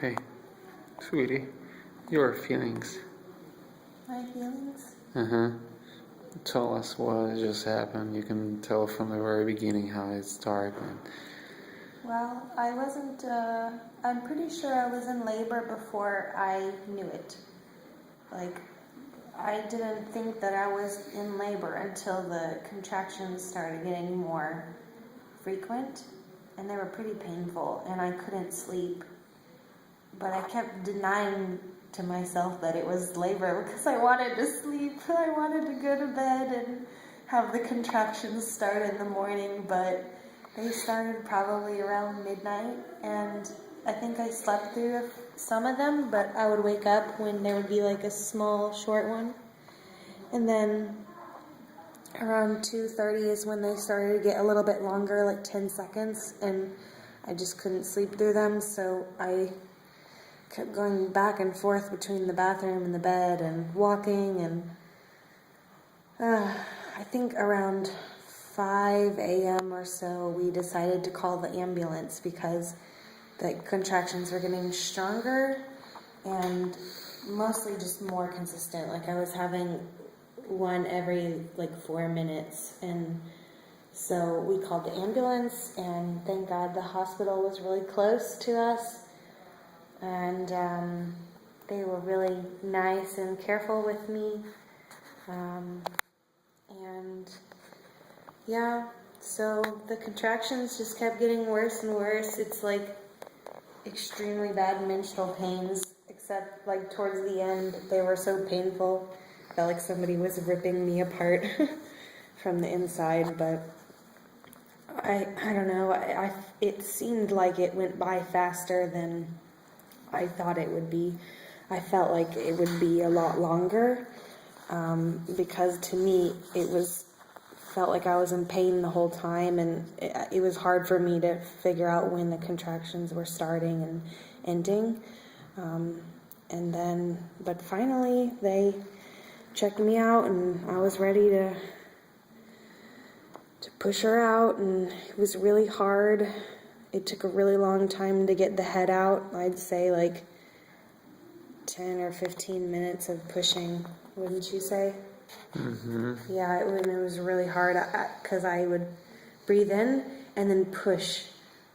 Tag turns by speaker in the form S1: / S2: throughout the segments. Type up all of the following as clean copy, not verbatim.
S1: Hey, sweetie, your feelings.
S2: My feelings?
S1: Uh-huh. Tell us what just happened. You can tell from the very beginning how it started.
S2: Well, I wasn't, I'm pretty sure I was in labor before I knew it. Like, I didn't think that I was in labor until the contractions started getting more frequent, and they were pretty painful, and I couldn't sleep. But I kept denying to myself that it was labor because I wanted to sleep. I wanted to go to bed and have the contractions start in the morning, but they started probably around midnight, and I think I slept through some of them, but I would wake up when there would be like a small, short one. And then around 2:30 is when they started to get a little bit longer, like 10 seconds, and I just couldn't sleep through them, so I kept going back and forth between the bathroom and the bed and walking, and I think around 5 a.m. or so we decided to call the ambulance because the contractions were getting stronger and mostly just more consistent. Like I was having one every like 4 minutes, and so we called the ambulance, and thank God the hospital was really close to us, and they were really nice and careful with me, and yeah, so the contractions just kept getting worse and worse. It's like extremely bad menstrual pains, except like towards the end they were so painful. Felt like somebody was ripping me apart from the inside, but I don't know. It seemed like it went by faster than I thought it would be. I felt like it would be a lot longer, because to me felt like I was in pain the whole time, and it was hard for me to figure out when the contractions were starting and ending. But finally they checked me out, and I was ready to push her out, and it was really hard. It took a really long time to get the head out. I'd say like 10 or 15 minutes of pushing, wouldn't you say?
S1: Mm-hmm.
S2: Yeah, it was really hard because I would breathe in and then push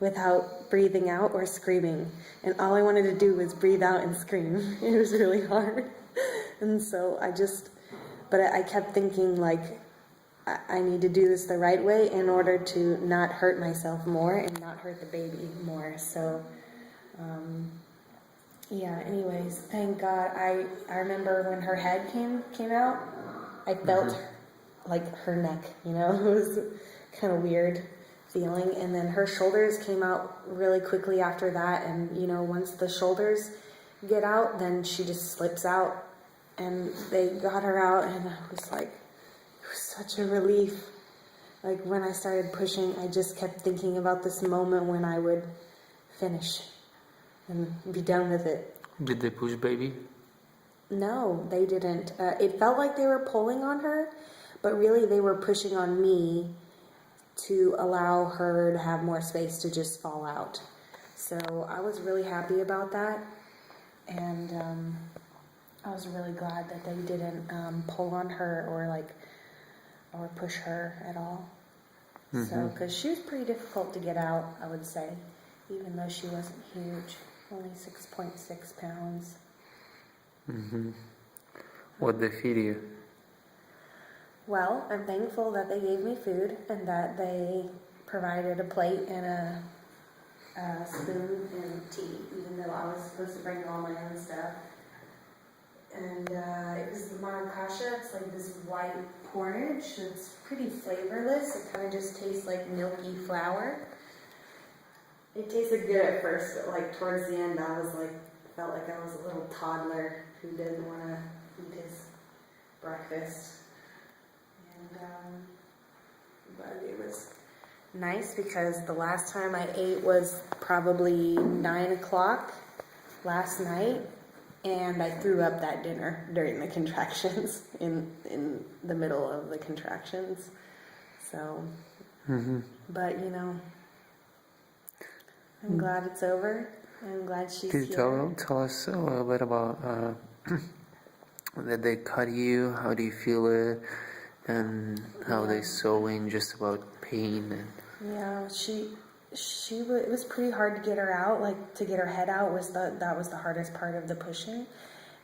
S2: without breathing out or screaming. And all I wanted to do was breathe out and scream. It was really hard. And so I kept thinking like, I need to do this the right way in order to not hurt myself more and not hurt the baby more. So, yeah, anyways, thank God. I remember when her head came out, I felt like her neck, you know, it was kind of weird feeling. And then her shoulders came out really quickly after that. And, you know, once the shoulders get out, then she just slips out. And they got her out, and I was like, it was such a relief. Like when I started pushing, I just kept thinking about this moment when I would finish and be done with it.
S1: Did they push baby?
S2: No, they didn't. It felt like they were pulling on her, but really they were pushing on me to allow her to have more space to just fall out. So I was really happy about that, and I was really glad that they didn't pull on her or push her at all. Mm-hmm. So, because she was pretty difficult to get out, I would say, even though she wasn't huge, only 6.6 pounds.
S1: Mm-hmm. What'd they feed you?
S2: Well, I'm thankful that they gave me food and that they provided a plate and a spoon and tea, even though I was supposed to bring all my own stuff. And it was the maracasha. It's like this white porridge. It's pretty flavorless. It kind of just tastes like milky flour. It tasted good at first, but like towards the end, felt like I was a little toddler who didn't want to eat his breakfast. And but it was nice because the last time I ate was probably 9 o'clock last night. And I threw up that dinner during the contractions, in the middle of the contractions. So, but you know, I'm glad it's over. I'm glad she's
S1: Could you
S2: here.
S1: tell us a little bit about did they cut you? How do you feel it? And how they sew in just about pain and
S2: Yeah, it was pretty hard to get her out. Like to get her head out that was the hardest part of the pushing.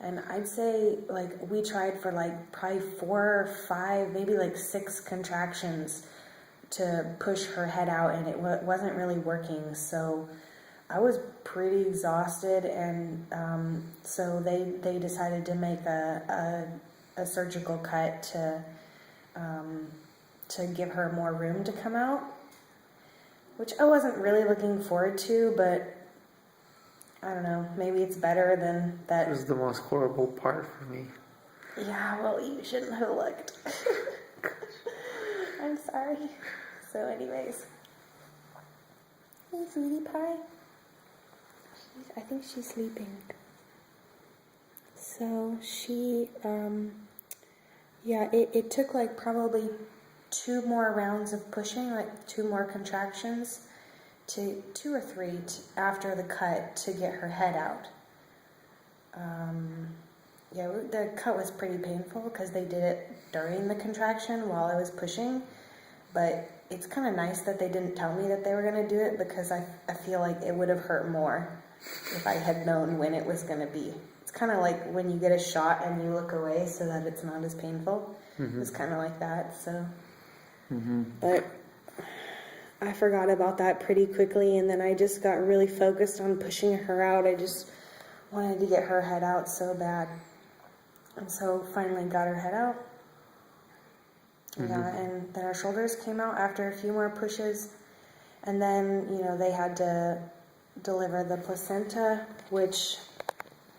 S2: And I'd say like we tried for like probably 4 or 5, maybe like 6 contractions to push her head out, and it wasn't really working. So I was pretty exhausted, and so they decided to make a surgical cut to give her more room to come out, which I wasn't really looking forward to, but I don't know, maybe it's better than that.
S1: it was the most horrible part for me.
S2: Yeah, well, you shouldn't have looked. I'm sorry. So anyways. Hey, sweetie pie. I think she's sleeping. So it took like probably 2 more rounds of pushing, like 2 more contractions, to 2 or 3 after the cut to get her head out. The cut was pretty painful because they did it during the contraction while I was pushing, but it's kind of nice that they didn't tell me that they were going to do it, because I feel like it would have hurt more if I had known when it was going to be. It's kind of like when you get a shot and you look away so that it's not as painful.
S1: Mm-hmm.
S2: It's kind of like that, so.
S1: Mm-hmm.
S2: But I forgot about that pretty quickly, and then I just got really focused on pushing her out. I just wanted to get her head out so bad. And so finally got her head out.
S1: Mm-hmm.
S2: Yeah, and then her shoulders came out after a few more pushes. And then, they had to deliver the placenta, which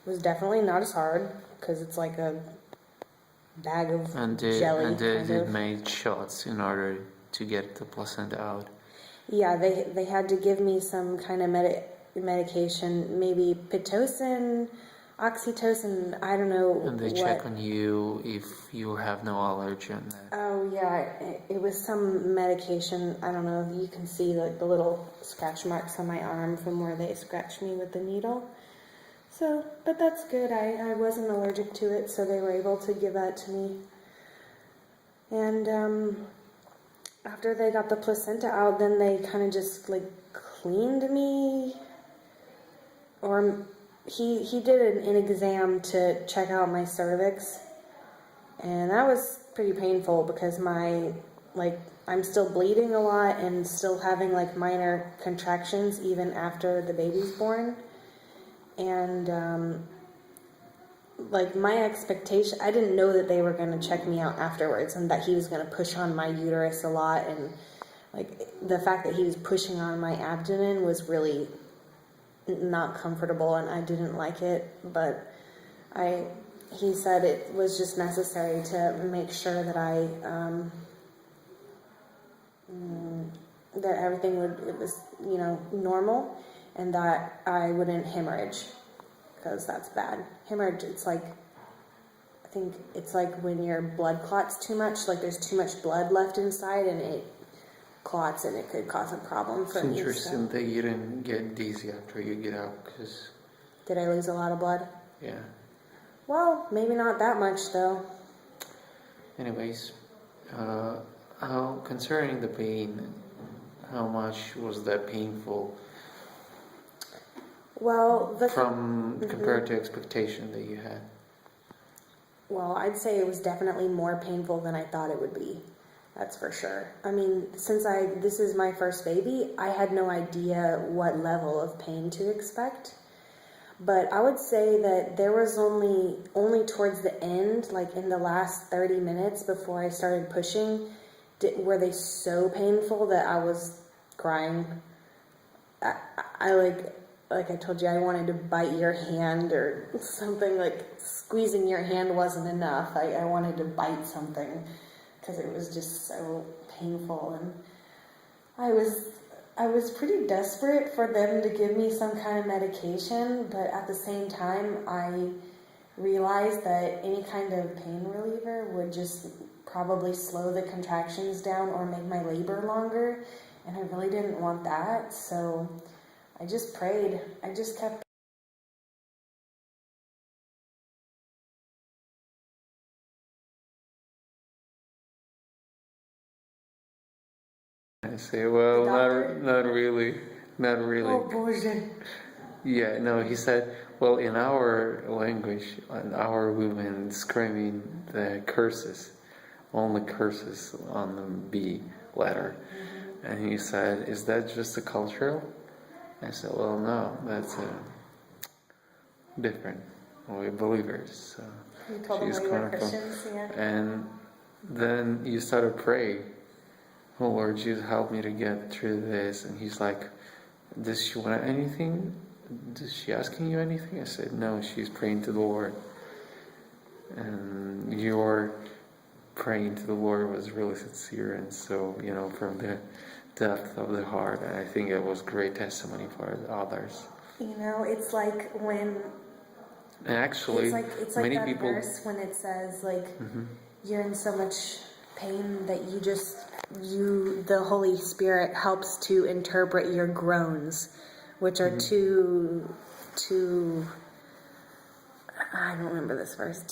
S2: was definitely not as hard, because it's like a bag of jelly.
S1: And they made shots in order to get the placenta out.
S2: Yeah, they had to give me some kind of medication, maybe Pitocin, oxytocin, I don't know.
S1: And they check on you if you have no allergy on that.
S2: Oh yeah, it was some medication. I don't know if you can see like the little scratch marks on my arm from where they scratched me with the needle. So, but that's good. I wasn't allergic to it, so they were able to give that to me. And after they got the placenta out, then they kind of just like cleaned me, or he did an exam to check out my cervix, and that was pretty painful because I'm still bleeding a lot and still having like minor contractions even after the baby's born. And my expectation, I didn't know that they were going to check me out afterwards, and that he was going to push on my uterus a lot, and like the fact that he was pushing on my abdomen was really not comfortable, and I didn't like it. But he said it was just necessary to make sure that that everything was normal, and that I wouldn't hemorrhage, because that's bad. Hemorrhage, I think it's like when your blood clots too much, like there's too much blood left inside and it clots, and it could cause a problem for me.
S1: It's interesting that you didn't get dizzy after you get out, because...
S2: Did I lose a lot of blood?
S1: Yeah.
S2: Well, maybe not that much though.
S1: Anyways, concerning the pain, how much was that painful?
S2: Well,
S1: compared to expectation that you had?
S2: Well, I'd say it was definitely more painful than I thought it would be. That's for sure. I mean, since this is my first baby, I had no idea what level of pain to expect. But I would say that there was only towards the end, like in the last 30 minutes before I started pushing, were they so painful that I was crying. I like I told you, I wanted to bite your hand or something. Like squeezing your hand wasn't enough. I wanted to bite something because it was just so painful, and I was pretty desperate for them to give me some kind of medication, but at the same time I realized that any kind of pain reliever would just probably slow the contractions down or make my labor longer, and I really didn't want that. So I just prayed. I just kept.
S1: I say, well,
S2: The doctor?
S1: not really, not really.
S2: Oh, bullshit.
S1: Yeah, no, he said, well, in our language, our women screaming the curses, only curses on the B letter. And he said, is that just a cultural? I said, well, no, that's different. We're believers. So
S2: You told them
S1: she's
S2: we were
S1: coming from.
S2: Christians, yeah.
S1: And then you started praying, oh Lord Jesus, help me to get through this. And he's like, does she want anything? Is she asking you anything? I said, no, she's praying to the Lord. And your praying to the Lord was really sincere, and so, from the depth of the heart, I think it was great testimony for others.
S2: It's like when
S1: And actually,
S2: it's like
S1: many
S2: that
S1: people.
S2: verse when it says you're in so much pain that the Holy Spirit helps to interpret your groans, which are too I don't remember this verse.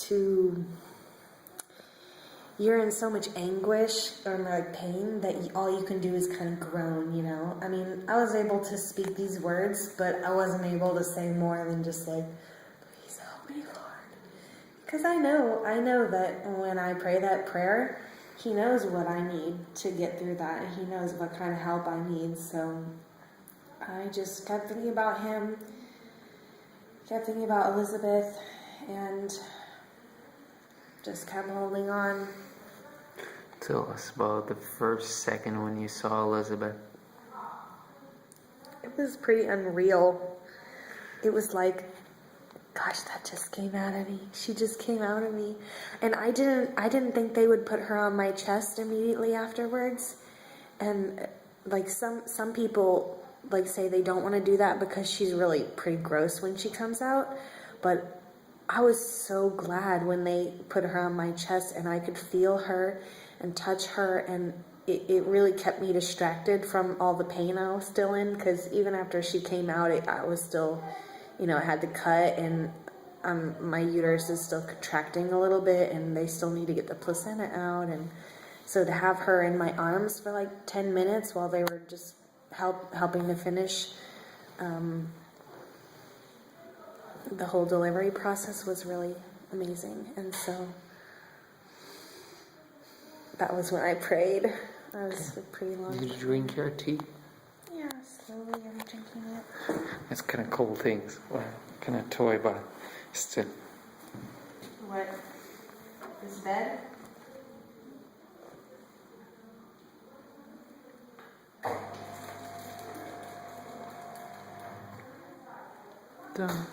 S2: You're in so much anguish or like pain that all you can do is kind of groan, I mean, I was able to speak these words, but I wasn't able to say more than just like, please help me, Lord. Because I know that when I pray that prayer, He knows what I need to get through that. And He knows what kind of help I need. So I just kept thinking about Him, kept thinking about Elizabeth, and just kept holding on.
S1: Tell us about the first second when you saw Elizabeth.
S2: It was pretty unreal. It was like, gosh, that just came out of me. She just came out of me. And I didn't think they would put her on my chest immediately afterwards. And like some people like say they don't want to do that because she's really pretty gross when she comes out. But I was so glad when they put her on my chest and I could feel her and touch her, and it really kept me distracted from all the pain I was still in, because even after she came out, I was still, I had to cut, and my uterus is still contracting a little bit, and they still need to get the placenta out, and so to have her in my arms for like 10 minutes while they were just helping to finish the whole delivery process was really amazing. And so that was when I prayed. That was a pretty long
S1: Did you
S2: time.
S1: drink your tea?
S2: Yeah, slowly I'm drinking it.
S1: It's kind of cool things. Well, kind of toy, but still.
S2: What? This bed?
S1: Done.